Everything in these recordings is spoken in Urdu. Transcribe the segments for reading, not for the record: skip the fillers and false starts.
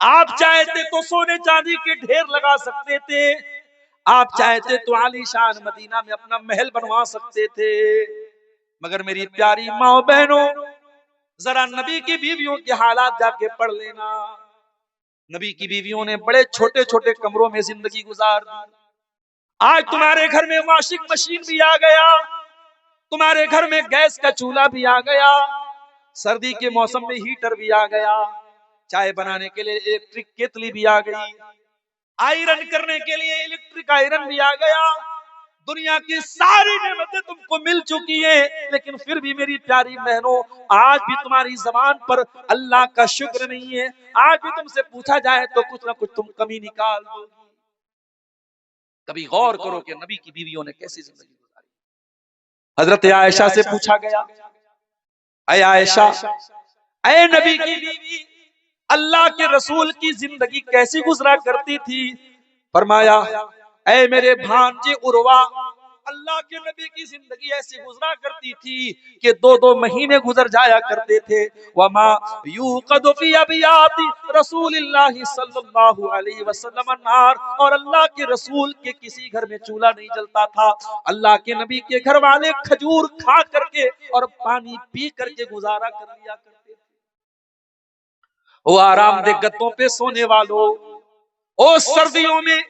آپ چاہتے تو سونے چاندی کے ڈھیر لگا سکتے تھے، آپ چاہتے تو عالی شان مدینہ میں اپنا محل بنوا سکتے تھے، مگر میری پیاری ماں بہنوں، ذرا نبی کی بیویوں کے حالات جا کے پڑھ لینا۔ نبی کی بیویوں نے بڑے چھوٹے چھوٹے کمروں میں زندگی گزار دی۔ آج تمہارے گھر میں واشنگ مشین بھی آ گیا، تمہارے گھر میں گیس کا چولہا بھی آ گیا، سردی کے موسم میں ہیٹر بھی آ گیا، چائے بنانے کے لیے الیکٹرک کیتلی بھی آ گئی، آئرن کرنے کے لیے الیکٹرک آئرن بھی آ گیا۔ دنیا کی ساری نعمتیں تم کو مل چکی ہیں، لیکن پھر بھی میری پیاری بہنوں، آج بھی تمہاری زبان پر اللہ کا شکر نہیں ہے۔ آج بھی تم سے پوچھا جائے تو کچھ نہ کچھ تم کمی نکال دو۔ کبھی غور کرو کہ نبی کی بیویوں نے کیسی زندگی گزاری۔ حضرت عائشہ سے پوچھا گیا، اے عائشہ، اے نبی کی بیوی، اللہ کے رسول کی زندگی کیسی گزرا کرتی تھی؟ فرمایا، اے میرے بھانجے عروہ، اللہ کے نبی کی زندگی ایسی گزرا کرتی تھی کہ 2 مہینے گزر جایا کرتے تھے۔ وما یوقد فی ابیات رسول اللہ صلی اللہ علیہ وسلم النار، اور اللہ کے رسول کے کسی گھر میں چولہا نہیں جلتا تھا۔ اللہ کے نبی کے گھر والے کھجور کھا کر کے اور پانی پی کر کے گزارا کر لیا کرتے تھے۔ وہ آرام دہ گدوں پہ سونے والوں، او سردیوں میں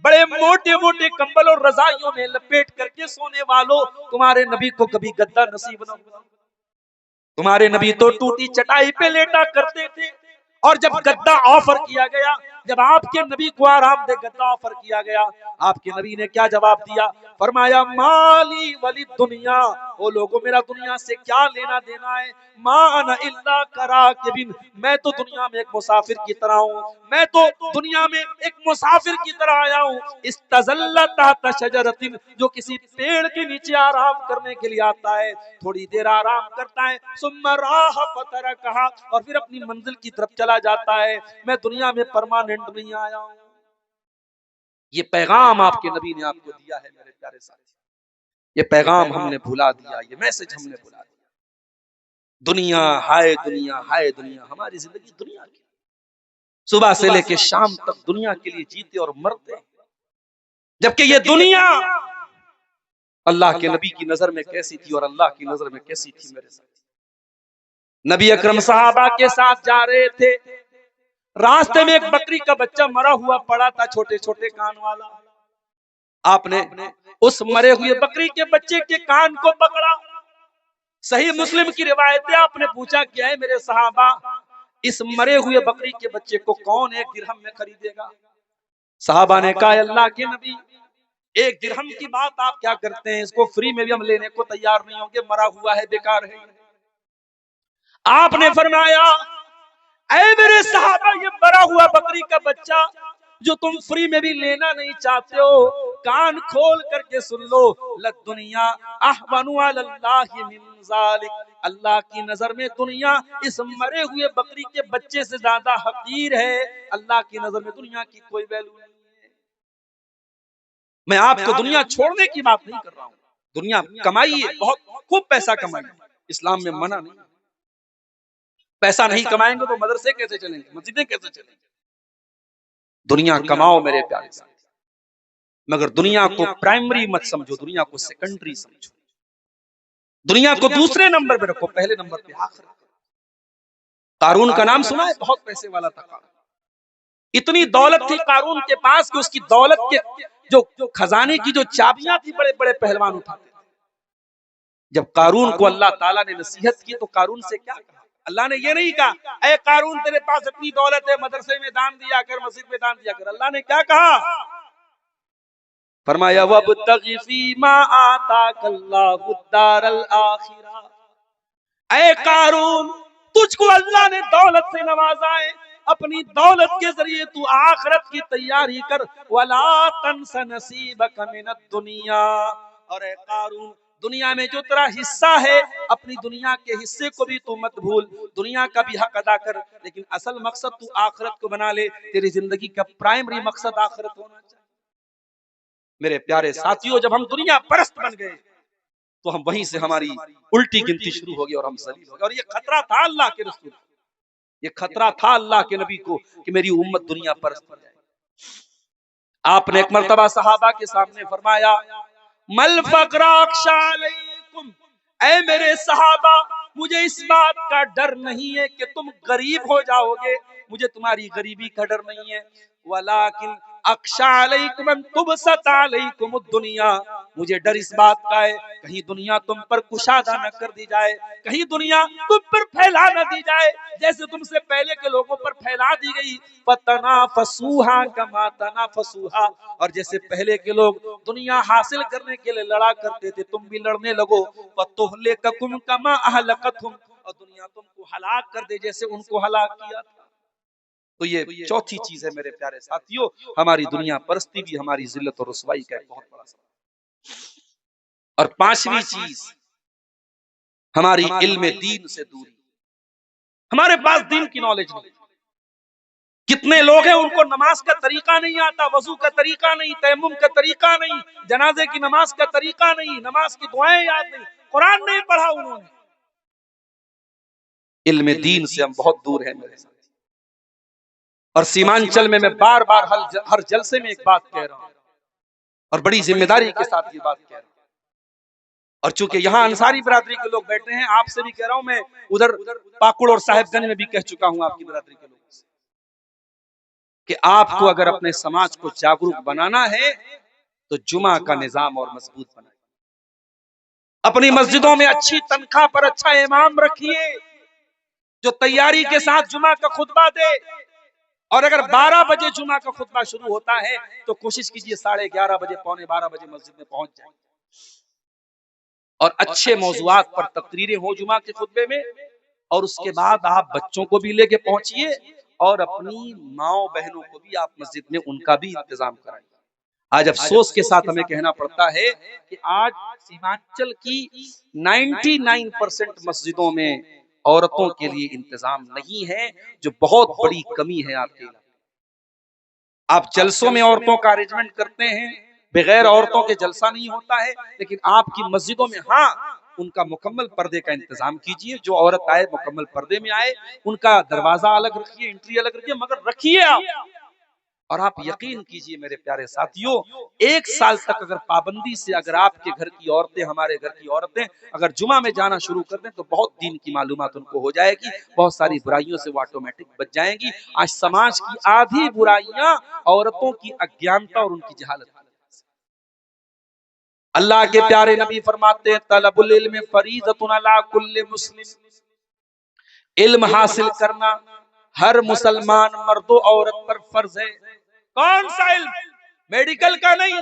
بڑے موٹے موٹے کمبل اور رضائیوں میں لپیٹ کر کے سونے والوں، تمہارے نبی کو کبھی گدا نصیب نہ ہوا۔ تمہارے نبی تو ٹوٹی چٹائی پہ لیٹا کرتے تھے، اور جب گدا آفر کیا گیا، جب آپ کے نبی کو آرام دہ گدا آفر کیا گیا، آپ کے نبی نے کیا جواب دیا؟ فرمایا، مالی ولی دنیا، وہ لوگوں میرا دنیا سے کیا لینا دینا ہے؟ ما انا الا کراکب، میں تو دنیا میں ایک مسافر کی طرح ہوں، میں تو دنیا میں ایک مسافر کی طرح آیا ہوں۔ استظل تحت شجرۃ، جو کسی پیڑ کے نیچے آرام کرنے کے لیے آتا ہے، تھوڑی دیر آرام کرتا ہے، ثم راح فترکھا، اور پھر اپنی منزل کی طرف چلا جاتا ہے۔ میں دنیا میں پرماننٹ نہیں آیا ہوں۔ یہ پیغام آپ کے نبی نے آپ کو دیا ہے میرے پیارے ساتھی، یہ پیغام ہم نے بھلا دیا، یہ میسج ہم نے بھلا دیا۔ دنیا ہائے دنیا ہائے دنیا، ہماری زندگی دنیا کی، صبح سے لے کے شام تک دنیا کے لیے جیتے اور مرتے، جبکہ یہ دنیا اللہ کے نبی کی نظر میں کیسی تھی اور اللہ کی نظر میں کیسی تھی میرے ساتھ؟ نبی اکرم صحابہ کے ساتھ جا رہے تھے، راستے میں ایک بکری کا بچہ مرا ہوا پڑا تھا، چھوٹے چھوٹے کان والا۔ آپ نے اس مرے ہوئے بکری کے بچے کے کان کو پکڑا۔ صحیح مسلم کی روایت ہے، آپ نے پوچھا کیا ہے میرے صحابہ، اس مرے ہوئے بکری کے بچے کو کون 1 درہم میں خریدے گا؟ صحابہ نے کہا، اللہ کے نبی، 1 درہم کی بات آپ کیا کرتے ہیں، اس کو فری میں بھی ہم لینے کو تیار نہیں ہوں گے، مرا ہوا ہے، بیکار ہے۔ آپ نے فرمایا، اے میرے صحابہ، یہ مرا ہوا بکری کا بچہ جو تم فری میں بھی لینا نہیں چاہتے ہو، کان کھول کر کے سن لو، للدنیا احون علی اللہ من ذالک، اللہ کی نظر میں دنیا اس مرے ہوئے بکری کے بچے سے زیادہ حقیر ہے۔ اللہ کی نظر میں دنیا کی کوئی ویلیو نہیں ہے۔ میں آپ کو دنیا چھوڑنے کی بات نہیں کر رہا ہوں، دنیا کمائیے، بہت خوب پیسہ کمائیے، اسلام میں منع نہیں۔ پیسہ نہیں کمائیں گے تو مدرسے کیسے چلیں گے، مسجدیں کیسے چلیں گے؟ دنیا کماؤ میرے پیارے ساتھی، مگر دنیا کو پرائمری مت سمجھو، دنیا کو سیکنڈری سمجھو، دنیا کو دوسرے نمبر پہ رکھو، پہلے نمبر پہ آخرت۔ قارون کا نام سنا ہے، بہت پیسے والا تھا قارون، اتنی دولت تھی قارون کے پاس کہ اس کی دولت کے جو خزانے کی جو چابیاں تھی بڑے بڑے پہلوان اٹھاتے تھے۔ جب قارون کو اللہ تعالیٰ نے نصیحت کی تو قارون سے کیا کہا؟ اللہ نے یہ نہیں کہا، اے قارون تیرے پاس اتنی دولت ہے، مدرسے میں دان دیا کر، مسجد میں دان دیا کر۔ اللہ نے کیا کہا؟ فرمایا، وَابْتَغِ فِيمَا آتَاكَ اللَّهُ الدَّارَ الْآخِرَةَ، اے قارون، تجھ کو اللہ نے دولت سے نوازا ہے، اپنی دولت کے ذریعے تو آخرت کی تیاری کر، وَلَا تَنْسَ نَصِيبَكَ مِنَ الدُّنْيَا، اور اے قارون، دنیا میں جو تیرا حصہ ہے، اپنی دنیا کے حصے کو بھی تو مت بھول، دنیا کا بھی حق ادا کر، لیکن اصل مقصد تو آخرت کو بنا لے، تیری زندگی کا پرائمری مقصد آخرت ہونا چاہیے۔ میرے پیارے ساتھیوں، جب ہم دنیا پرست بن گئے تو ہم وہیں سے ہماری الٹی گنتی شروع ہو گئی اور ہم ذلیل ہو گئے، اور یہ خطرہ تھا اللہ کے رسول، یہ خطرہ تھا اللہ کے نبی کو کہ میری امت دنیا پرست ہو جائے۔ آپ نے ایک مرتبہ صحابہ کے سامنے فرمایا مل فقر اخشى علیکم، اے میرے صحابہ مجھے اس بات کا ڈر نہیں ہے کہ تم غریب ہو جاؤ گے، مجھے تمہاری غریبی کا ڈر نہیں ہے، ولیکن اخشى علیکم ان تبسط علیکم الدنیا، مجھے ڈر اس بات کا ہے کہیں دنیا تم پر کشادہ نہ کر دی جائے، کہیں دنیا تم پر پھیلا نہ دی جائے جیسے تم سے پہلے کے لوگوں پر پھیلا دی گئی، فتنافسوها كما تنافسوها، اور جیسے پہلے کے لوگ دنیا حاصل کرنے کے لیے لڑا کرتے تھے تم بھی لڑنے لگو، فتهلككم كما اهلكتهم، اور دنیا تم کو ہلاک کر دے جیسے ان کو ہلاک کیا تھا۔ تو یہ چوتھی چیز ہے میرے پیارے ساتھیوں، ہماری دنیا پرستی بھی ہماری ذلت اور رسوائی کا ایک بہت بڑا سبب۔ اور پانچویں چیز ہماری علم دین سے دوری، ہمارے پاس دین کی نالج نہیں۔ کتنے لوگ ہیں ان کو نماز کا طریقہ نہیں آتا، وضو کا طریقہ نہیں، تیمم کا طریقہ نہیں، جنازے کی نماز کا طریقہ نہیں، نماز کی دعائیں یاد نہیں، قرآن نہیں پڑھا انہوں نے۔ علم دین سے ہم بہت دور ہیں میرے ساتھ، اور سیمانچل میں بار بار ہر جلسے میں ایک بات کہہ رہا ہوں اور بڑی ذمہ داری کے ساتھ یہ بات کہہ رہا ہوں، اور چونکہ یہاں انصاری برادری کے لوگ بیٹھے ہیں، آپ سے بھی کہہ رہا ہوں، میں ادھر پاکڑ اور صاحب گنج میں بھی کہہ چکا ہوں آپ کی برادری کے لوگوں سے کہ آپ کو اگر اپنے سماج کو جاگروک بنانا ہے تو جمعہ کا نظام اور مضبوط بنائیں، اپنی مسجدوں میں اچھی تنخواہ پر اچھا امام رکھیے جو تیاری کے ساتھ جمعہ کا خطبہ دے، اور اگر 12 بجے جمعہ کا خطبہ شروع ہوتا ہے تو کوشش کیجئے 11:30 بجے، 11:45 بجے مسجد میں پہنچ جائیں، اور اچھے موضوعات پر تقریریں ہوں جمعہ کے خطبے میں، اور اس کے بعد آپ بچوں کو بھی لے کے پہنچیے اور اپنی ماؤں بہنوں کو بھی آپ مسجد میں ان کا بھی انتظام کرائیے۔ آج افسوس کے ساتھ ہمیں کہنا پڑتا ہے کہ آج سیمانچل کی 99% مسجدوں میں عورتوں کے لیے انتظام نہیں ہے، جو بہت بڑی کمی ہے آپ کے علاقے۔ آپ جلسوں میں عورتوں کا ارینجمنٹ کرتے ہیں، بغیر عورتوں کے جلسہ نہیں ہوتا ہے، لیکن آپ کی مسجدوں میں ہاں ان کا مکمل پردے کا انتظام کیجئے، جو عورت آئے مکمل پردے میں آئے، ان کا دروازہ الگ رکھیے، انٹری الگ رکھیے، مگر رکھیے آپ۔ اور آپ یقین کیجئے میرے پیارے ساتھیوں، 1 سال تک اگر پابندی سے اگر آپ کے گھر کی عورتیں، ہمارے گھر کی عورتیں اگر جمعہ میں جانا شروع کر دیں تو بہت دین کی معلومات ان کو ہو جائے گی، بہت ساری برائیوں سے وہ آٹومیٹک بچ جائیں گی۔ آج سماج کی آدھی برائیاں عورتوں کی اگیانتا اور ان کی جہالت۔ اللہ کے پیارے نبی فرماتے ہیں طلب العلم فریضۃ علی کل مسلم، علم حاصل کرنا ہر مسلمان مرد و عورت پر فرض ہے۔ کون سا علم؟ میڈیکل کا نہیں۔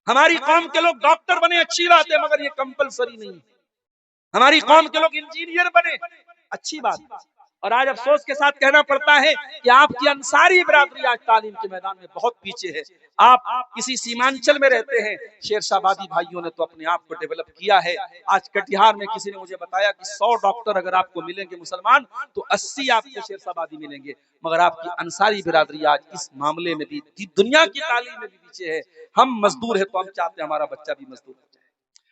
ہماری قوم کے لوگ ڈاکٹر بنے اچھی بات ہے، مگر یہ کمپلسری نہیں۔ ہماری قوم کے لوگ انجینئر بنے اچھی بات، اور آج افسوس کے ساتھ کہنا پڑتا ہے کہ آپ کی انصاری برادری آج تعلیم کے میدان میں بہت پیچھے ہے۔ آپ کسی سیمانچل میں رہتے ہیں، شیر شاہ آبادی بھائیوں نے تو اپنے آپ کو ڈیولپ کیا ہے۔ آج کٹیہار میں کسی نے مجھے بتایا کہ 100 ڈاکٹر اگر آپ کو ملیں گے مسلمان تو 80 آپ کو شیر شاہ آبادی ملیں گے، مگر آپ کی انصاری برادری آج اس معاملے میں بھی دنیا کی تعلیم میں بھی پیچھے ہے۔ ہم مزدور ہیں تو ہم چاہتے ہیں ہمارا بچہ بھی مزدور ہو جائے۔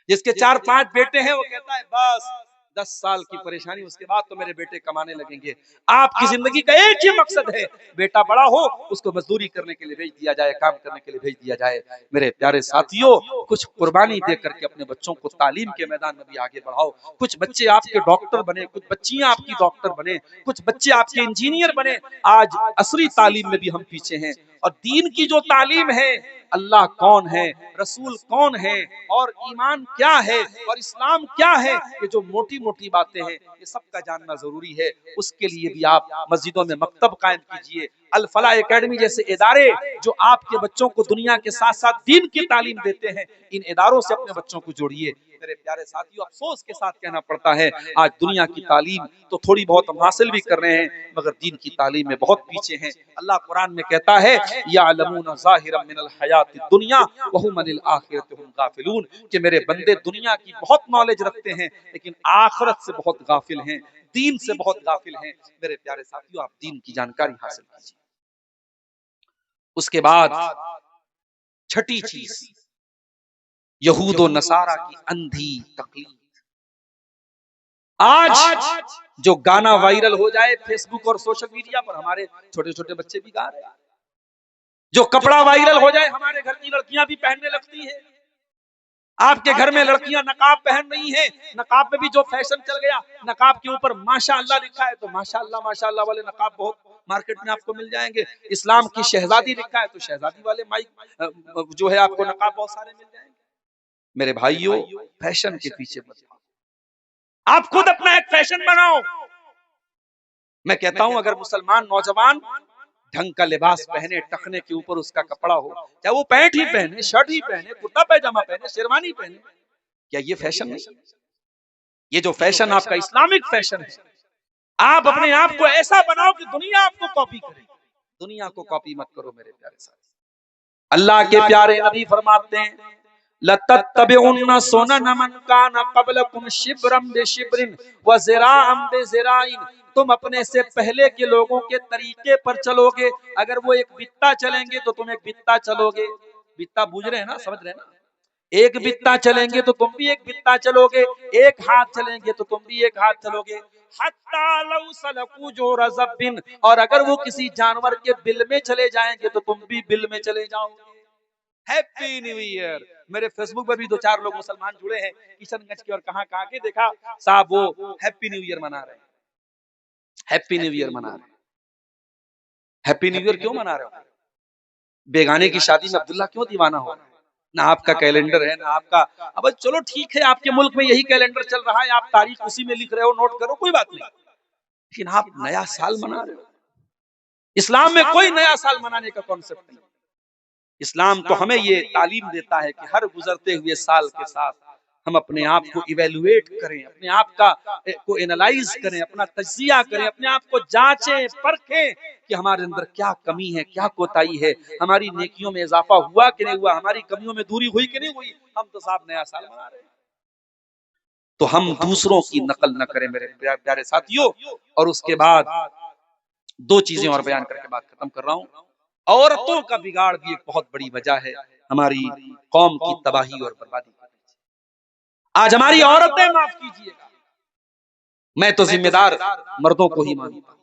جس کے 4-5 بیٹے ہیں وہ کہتا ہے بس 10 سال کی پریشانی، اس کے بعد تو میرے بیٹے کمانے لگیں گے۔ آپ کی زندگی کا ایک ہی مقصد ہے، بیٹا بڑا ہو اس کو مزدوری کرنے کے لیے بھیج دیا جائے، کام کرنے کے لیے بھیج دیا جائے۔ میرے پیارے ساتھیوں، کچھ قربانی دے کر کے اپنے بچوں کو تعلیم کے میدان میں بھی آگے بڑھاؤ۔ کچھ بچے آپ کے ڈاکٹر بنے، کچھ بچیاں آپ کی ڈاکٹر بنے، کچھ بچے آپ کے انجینئر بنے۔ آج عصری تعلیم میں بھی ہم پیچھے ہیں، اور دین کی جو تعلیم ہے، اللہ کون ہے، رسول کون ہے، اور ایمان کیا ہے، اور اسلام کیا ہے، یہ جو موٹی موٹی باتیں ہیں یہ سب کا جاننا ضروری ہے۔ اس کے لیے بھی آپ مسجدوں میں مکتب قائم کیجئے، الفلاح اکیڈمی جیسے ادارے جو آپ کے بچوں کو دنیا کے ساتھ ساتھ دین کی تعلیم دیتے ہیں، ان اداروں سے اپنے بچوں کو جوڑیے۔ میرے پیارے ساتھیوں، افسوس کے ساتھ کہنا پڑتا ہے آج دنیا کی تعلیم تو تھوڑی بہت ہم حاصل بھی کر رہے ہیں، مگر دین کی تعلیم میں بہت پیچھے ہیں۔ اللہ قرآن میں کہتا ہے یعلمون ظاہرا من الحیات الدنیا وہم عن الآخرۃ ہم غافلون، کہ میرے بندے دنیا کی بہت نالج رکھتے ہیں لیکن آخرت سے بہت غافل ہیں، دین سے بہت غافل ہیں۔ میرے پیارے ساتھیوں، آپ دین کی جانکاری حاصل کیجیے۔ اس کے بعد چھٹی چیز، یہود و نصارہ کی اندھی تقلید۔ آج جو گانا وائرل ہو جائے فیس بک اور سوشل میڈیا پر، ہمارے چھوٹے چھوٹے بچے بھی گا رہے ہیں. جو کپڑا وائرل ہو جائے ہمارے گھر کی لڑکیاں بھی پہننے لگتی ہیں. آپ کے گھر میں لڑکیاں نقاب پہن رہی ہیں، نقاب میں بھی جو فیشن چل گیا، نقاب کے اوپر ماشاء اللہ لکھا ہے تو ماشاء اللہ والے نقاب بہت مارکیٹ میں آپ کو مل جائیں گے. اسلام کی شہزادی لکھا ہے تو شہزادی والے مائک جو ہے آپ کو نقاب بہت سارے مل جائیں گے. میرے بھائیوں، فیشن کے پیچھے مت جاؤ، آپ خود اپنا ایک فیشن بناؤ. میں کہتا ہوں اگر مسلمان نوجوان ڈھنگ کا لباس پہنے، ٹخنے کے اوپر اس کا کپڑا ہو، چاہے وہ پینٹ ہی پہنے، شرٹ ہی پہنے، کرتا پیجامہ پہنے، شیروانی پہنے، کیا یہ فیشن نہیں؟ یہ جو فیشن آپ کا اسلامک فیشن ہے، آپ اپنے آپ کو ایسا بناؤ کہ دنیا آپ کو کاپی کرے. دنیا کو کاپی مت کرو میرے پیارے ساتھی. اللہ کے پیارے نبی فرماتے ہیں لَتَتَّبِعُنَّ سُنَنَ مَنْ كَانَ قَبْلَكُمْ شِبْرًا بِشِبْرٍ وَذِرَاعًا بِذِرَاعٍ. تم اپنے سے پہلے کے لوگوں کے طریقے پر چلو گے. اگر وہ ایک بتا چلیں گے تو تم ایک بتا چلو گے. بتا بوجھ رہے ہیں نا، سمجھ رہے ہیں نا؟ ایک بتا چلیں گے تو تم بھی ایک بتا چلو گے، ایک ہاتھ چلیں گے تو تم بھی ایک ہاتھ چلو گے. حَتَّى لَوْ سَلَكُوا جُحْرَ ضَبٍّ. اور اگر وہ کسی جانور کے بل میں چلے جائیں گے تو تم بھی بل میں چلے جاؤ گے. Happy new year. میرے فیس بک پر بھی دو چار لوگ مسلمان جڑے ہیں کشن گنج کے اور کہاں کہاں کے، دیکھا صاحب وہ ہیپی نیو ایئر منا رہے ہیں. ہیپی نیو ایئر منا رہے ہیں. ہیپی نیو ایئر کیوں منا رہے ہو؟ بیگانے کی شادی میں عبداللہ کیوں دیوانہ ہو رہا ہے؟ نہ آپ کا کیلنڈر ہے، نہ آپ کا. اب چلو ٹھیک ہے، آپ کے ملک میں یہی کیلنڈر چل رہا ہے، آپ تاریخ اسی میں لکھ رہے ہو، نوٹ کرو، کوئی بات نہیں. لیکن آپ نیا سال منا رہے ہو. اسلام میں کوئی نیا سال منانے کا کانسیپٹ نہیں. اسلام تو ہمیں یہ تعلیم دیتا ہے کہ ہر گزرتے ہوئے سال کے ساتھ ہم اپنے آپ کو ایویلویٹ کریں، اپنے آپ کو اینالائز کریں، اپنا تجزیہ کریں، اپنے آپ کو جانچیں پرکھیں کہ ہمارے اندر کیا کمی ہے، کیا کوتاہی ہے، ہماری نیکیوں میں اضافہ ہوا کہ نہیں ہوا، ہماری کمیوں میں دوری ہوئی کہ نہیں ہوئی. ہم تو صاحب نیا سال منا رہے ہیں. تو ہم دوسروں کی نقل نہ کریں میرے پیارے ساتھیوں. اور اس کے بعد دو چیزیں اور بیان کر کے بات ختم کر رہا ہوں. عورتوں کا بگاڑ بھی ایک بہت بڑی وجہ ہے ہماری قوم کی تباہی اور بربادی کی. آج ہماری عورتیں، معاف کیجیے گا، میں تو ذمہ دار مردوں کو ہی مانتا ہوں.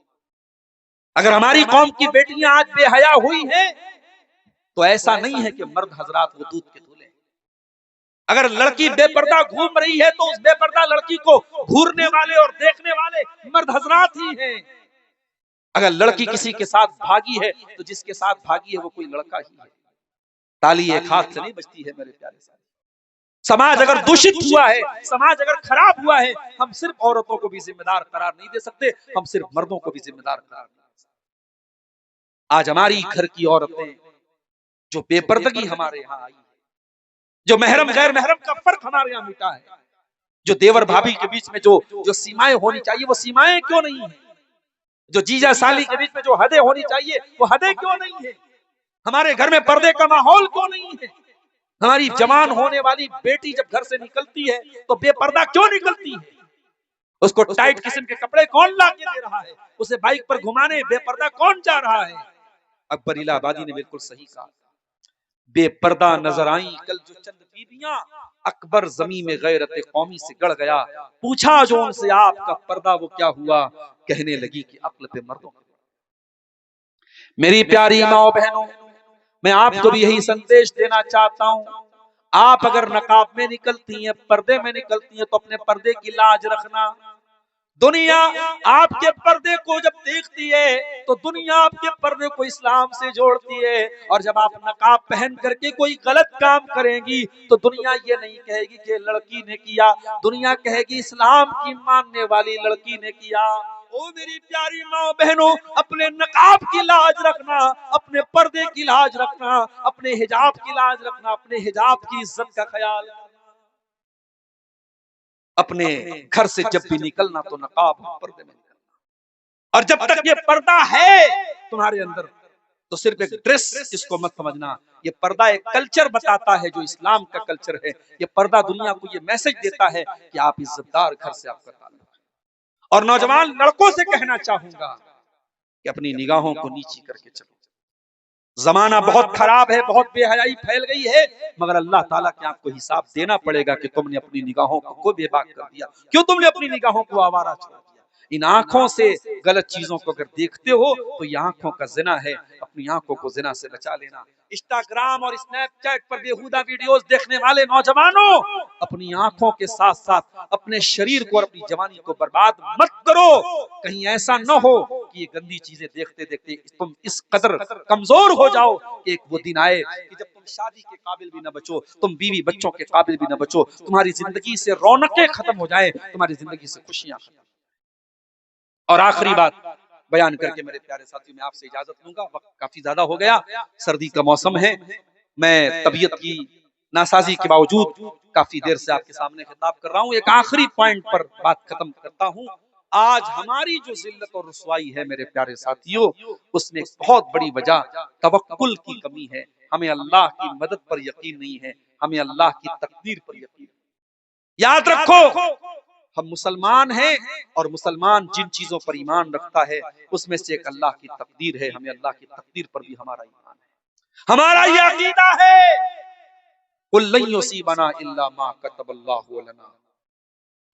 اگر ہماری قوم کی بیٹیاں آج بے حیا ہوئی ہیں تو ایسا نہیں ہے کہ مرد حضرات وہ دودھ کے دھولے. اگر لڑکی بے پردہ گھوم رہی ہے تو اس بے پردہ لڑکی کو گھورنے والے اور دیکھنے والے مرد حضرات ہی ہیں. اگر لڑکی کسی کے ساتھ بھاگی ہے تو جس کے ساتھ بھاگی ہے وہ کوئی لڑکا ہی ہے. تالی ایک ہاتھ سے نہیں بجتی ہے میرے پیارے ساتھ. سماج اگر دوشت ہوا ہے، سماج اگر خراب ہوا ہے، ہم صرف عورتوں کو بھی ذمہ دار قرار نہیں دے سکتے، ہم صرف مردوں کو بھی ذمہ دار قرار نہیں دے سکتے. آج ہماری گھر کی عورتیں جو بے پردگی ہمارے یہاں آئی ہے، جو محرم غیر محرم کا فرق ہمارے یہاں مٹا ہے، جو دیور بھابھی کے بیچ میں جو سیمائیں ہونی چاہیے وہ سیمائیں کیوں نہیں ہیں، جو جیجا سالی کے بیچ میں جو حدیں ہونی چاہیے وہ حدیں کیوں نہیں ہیں، ہمارے گھر میں پردے کا ماحول کیوں نہیں ہے. ہماری جوان ہونے والی بیٹی جب گھر سے نکلتی ہے تو بے پردہ کیوں نکلتی ہے؟ اس کو ٹائٹ قسم کے کپڑے کون لا کے دے رہا ہے؟ اسے بائک پر گھمانے بے پردہ کون جا رہا ہے؟ اکبر الہ آبادی نے بالکل صحیح کہا. بے پردہ نظر آئیں کل جو چند بیبیاں، اکبر زمین میں غیرت قومی سے گڑ گیا. پوچھا جو ان سے آپ کا پردہ وہ کیا ہوا؟ کہنے لگی کہ عقل پہ مردوں. میری پیاری ماں و بہنوں، میں آپ کو بھی یہی سندیش دینا چاہتا ہوں. آپ اگر نقاب میں نکلتی ہیں، پردے میں نکلتی ہیں تو اپنے پردے کی لاج رکھنا. دنیا آپ کے پردے کو جب دیکھتی ہے تو دنیا آپ کے پردے کو اسلام سے جوڑتی ہے. اور جب آپ نقاب پہن کر کے کوئی غلط کام کریں گی تو دنیا یہ نہیں کہے گی کہ لڑکی نے کیا، دنیا کہے گی اسلام کی ماننے والی لڑکی نے کیا. او میری پیاری ماں بہنوں، اپنے نقاب کی لاج رکھنا، اپنے پردے کی لاج رکھنا، اپنے حجاب کی لاج رکھنا، اپنے حجاب کی عزت کا خیال رکھنا. اپنے گھر سے جب بھی نکلنا تو نقاب پردے میں نکلنا. اور جب تک یہ پردہ ہے تمہارے اندر تو صرف ایک ڈریس اس کو مت سمجھنا. یہ پردہ ایک کلچر بتاتا ہے جو اسلام کا کلچر ہے. یہ پردہ دنیا کو یہ میسج دیتا ہے کہ آپ عزت دار گھر سے آپ کا تعلق ہے. اور نوجوان لڑکوں سے کہنا چاہوں گا کہ اپنی نگاہوں کو نیچی کر کے چلو. زمانہ بہت خراب ہے، بہت بے حیائی پھیل گئی ہے، مگر اللہ تعالیٰ کے آپ کو حساب دینا پڑے گا کہ تم نے اپنی نگاہوں کو بے باک کر دیا، کیوں تم نے اپنی نگاہوں کو آوارہ چھوڑ دیا۔ ان آنکھوں سے غلط چیزوں کو اگر دیکھتے ہو تو یہ آنکھوں کا زنا ہے، اپنی آنکھوں کو زنا سے بچا لینا۔ انسٹاگرام اور اسنیپ چیٹ پر بیہودہ ویڈیوز دیکھنے والے نوجوانوں، اپنی آنکھوں کے ساتھ ساتھ اپنے شریر کو اور اپنی جوانی کو برباد مت کرو، کہیں ایسا نہ ہو کہ یہ گندی چیزیں دیکھتے دیکھتے تم اس قدر کمزور ہو جاؤ کہ ایک وہ دن آئے کہ جب تم شادی کے قابل بھی نہ بچو، تم بیوی بچوں کے قابل بھی نہ بچو، تمہاری زندگی سے رونقیں ختم ہو جائیں، تمہاری زندگی سے خوشیاں ختم۔ اور آخری بات بیان کر کے میرے پیارے ساتھی میں آپ سے اجازت لوں گا، وقت کافی زیادہ ہو گیا، سردی کا موسم ہے، میں طبیعت کی ناسازی کے باوجود کافی دیر سے آپ کے سامنے خطاب کر رہا ہوں۔ ایک آخری پوائنٹ پر بات ختم کرتا ہوں۔ آج ہماری جو ذلت اور رسوائی ہے میرے پیارے ساتھیوں، اس میں ایک بہت بڑی وجہ توکل کی کمی ہے۔ ہمیں اللہ کی مدد پر یقین نہیں ہے، ہمیں اللہ کی تقدیر پر یقین ہے۔ یاد رکھو، ہم مسلمان ہیں اور مسلمان جن چیزوں پر ایمان رکھتا ہے اس میں سے ایک اللہ کی تقدیر ہے، ہمیں اللہ کی تقدیر پر بھی ہمارا ایمان ہے، ہمارا یہ عقیدہ ہے قُل لَن يُصِيبَنَا إِلَّا مَا كَتَبَ اللَّهُ لَنَا،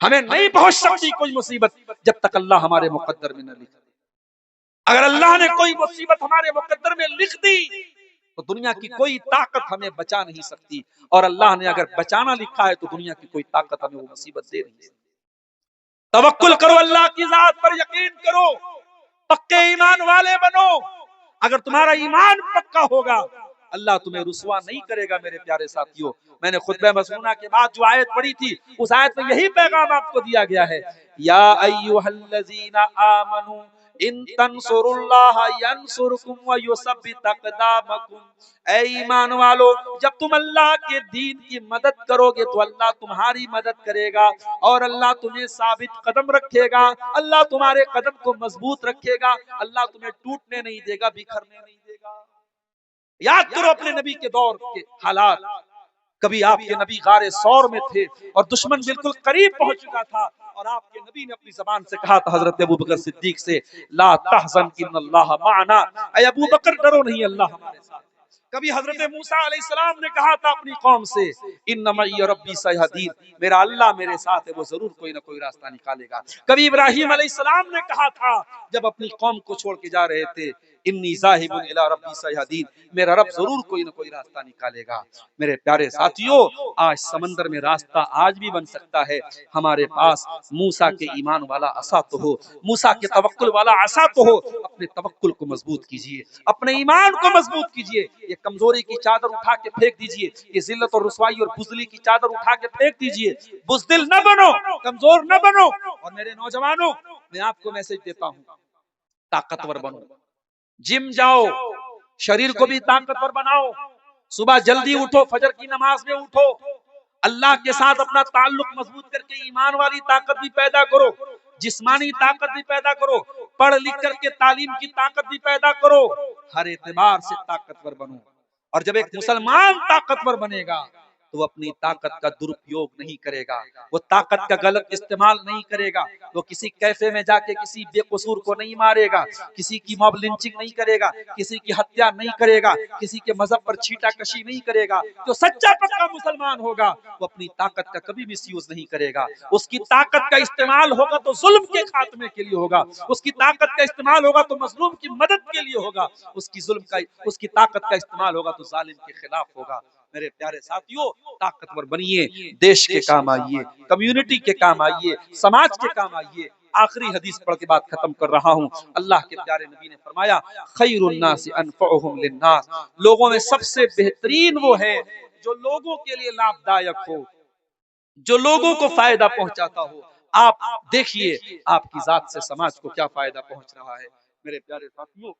ہمیں نہیں پہنچ سکتی کوئی مصیبت جب تک اللہ ہمارے مقدر میں نہ لکھ دے۔ اگر اللہ نے کوئی مصیبت ہمارے مقدر میں لکھ دی تو دنیا کی کوئی طاقت ہمیں بچا نہیں سکتی، اور اللہ نے اگر بچانا لکھا ہے تو دنیا کی کوئی طاقت ہمیں وہ مصیبت دے نہیں سکتی۔ توکل کرو، اللہ کی ذات پر یقین کرو، پکے ایمان والے بنو۔ اگر تمہارا ایمان پکا ہوگا اللہ تمہیں رسوا نہیں کرے گا۔ میرے پیارے ساتھیوں، میں نے خطبہ مسنونہ کے بعد جو آیت پڑھی تھی اس آیت میں یہی پیغام آپ کو دیا گیا ہے، یا ایھا الذین آمنوا ان تنصروا اللہ ینصرکم ویثبت اقدامکم، اے ایمان والو جب تم اللہ کے دین کی مدد کرو گے تو اللہ تمہاری مدد کرے گا، اور اللہ تمہیں ثابت قدم رکھے گا، اللہ تمہارے قدم کو مضبوط رکھے گا، اللہ تمہیں ٹوٹنے نہیں دے گا، بکھرنے نہیں دے گا۔ یاد کرو اپنے نبی کے دور کے حالات، کبھی آپ کے نبی غار ثور میں تھے اور دشمن بالکل قریب پہنچ چکا تھا، اور آپ کے نبی نے اپنی زبان سے کہا تھا حضرت ابوبکر صدیق سے، لا تحزن ان اللہ معنا، اے ابوبکر ڈرو نہیں، اللہ ہمارے ساتھ۔ کبھی حضرت موسیٰ علیہ السلام نے کہا تھا اپنی قوم سے، ان معی ربی سیہدین، میرا اللہ میرے ساتھ ہے، وہ ضرور کوئی نہ کوئی راستہ نکالے گا۔ کبھی ابراہیم علیہ السلام نے کہا تھا جب اپنی قوم کو چھوڑ کے جا رہے تھے، انی ذاہب الی ربی سیہدین، میرا رب ضرور کوئی نہ کوئی راستہ نکالے گا۔ میرے پیارے ساتھیوں، آج سمندر میں راستہ آج بھی بن سکتا ہے، ہمارے پاس موسیٰ کے ایمان والا عصا تو ہو، موسیٰ کے توکل والا عصا تو ہو۔ اپنے توکل کو مضبوط کیجئے، اپنے ایمان کو مضبوط کیجئے، یہ کمزوری کی چادر اٹھا کے پھینک دیجئے، یہ ذلت اور رسوائی اور بزدلی کی چادر اٹھا کے پھینک دیجئے، بزدل نہ بنو، کمزور نہ بنو۔ اور میرے نوجوانوں، میں آپ کو میسج دیتا ہوں، طاقتور بنو، جم جاؤ، شریر کو بھی طاقتور بناؤ، صبح جلدی اٹھو، فجر کی نماز میں اٹھو، اللہ کے ساتھ اپنا تعلق مضبوط کر کے ایمان والی طاقت بھی پیدا کرو، جسمانی طاقت بھی پیدا کرو، پڑھ لکھ کر کے تعلیم کی طاقت بھی پیدا کرو، ہر اعتبار سے طاقتور بنو۔ اور جب ایک مسلمان طاقتور بنے گا تو وہ اپنی طاقت کا درپیوگ نہیں کرے گا، وہ طاقت کا غلط استعمال نہیں کرے گا، وہ کسی کیفے میں جا کے کسی بے قصور کو نہیں مارے گا، کسی کی موب لنچنگ نہیں کرے گا، کسی کی ہتیا نہیں کرے گا، کسی کے مذہب پر چھیٹا کشی نہیں کرے گا۔ جو سچا پکا مسلمان ہوگا وہ اپنی طاقت کا کبھی مس یوز نہیں کرے گا، اس کی طاقت کا استعمال ہوگا تو ظلم کے خاتمے کے لیے ہوگا، اس کی طاقت کا استعمال ہوگا تو مظلوم کی مدد کے لیے ہوگا، اس کی طاقت کا استعمال ہوگا تو ظالم کے خلاف ہوگا۔ میرے پیارے ساتھیوں، طاقتور بنیے، دیش کے کام آئیے، کمیونٹی کے کام آئیے، سماج کے کام آئیے۔ آخری حدیث پڑھ کے بات ختم کر رہا ہوں۔ اللہ کے پیارے نبی نے فرمایا، خیر الناس انفعهم للناس، لوگوں میں سب سے بہترین وہ ہے جو لوگوں کے لیے لابھدایک ہو، جو لوگوں کو فائدہ پہنچاتا ہو۔ آپ دیکھیے آپ کی ذات سے سماج کو کیا فائدہ پہنچ رہا ہے۔ میرے پیارے ساتھیوں،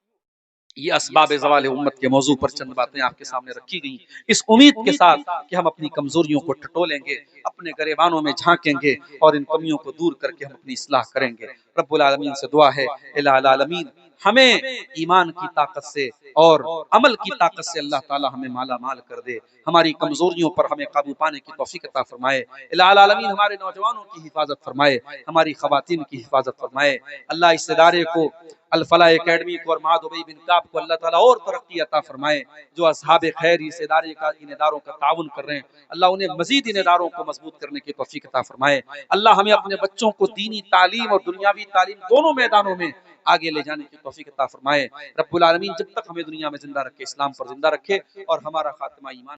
یہ اسباب زوال امت کے موضوع پر چند باتیں آپ کے سامنے رکھی گئی، اس امید کے ساتھ کہ ہم اپنی کمزوریوں کو ٹٹولیں گے، اپنے گریبانوں میں جھانکیں گے اور ان کمیوں کو دور کر کے ہم اپنی اصلاح کریں گے۔ رب العالمین سے دعا ہے الہ العالمین ہمیں ایمان کی طاقت سے اور عمل کی طاقت سے اللہ تعالی ہمیں مالا مال کر دے، ہماری کمزوریوں پر ہمیں قابو پانے کی توفیق عطا فرمائے، الہ العالمین ہمارے نوجوانوں کی حفاظت فرمائے، ہماری خواتین کی حفاظت فرمائے، اللہ اس ادارے کو الفلاح اکیڈمی کو اور معاذ ابی بن کعب کو اللہ تعالیٰ اور ترقی عطا فرمائے، جو اصحاب خیر اس ادارے کا ان اداروں کا تعاون کر رہے ہیں اللہ انہیں مزید ان اداروں کو مضبوط کرنے کی توفیق عطا فرمائے، اللہ ہمیں اپنے بچوں کو دینی تعلیم اور دنیاوی تعلیم دونوں میدانوں میں آگے لے جانے کی توفیق عطا فرمائے، رب العالمین جب تک ہمیں دنیا میں زندہ رکھے اسلام پر زندہ رکھے اور ہمارا خاتمہ ایمان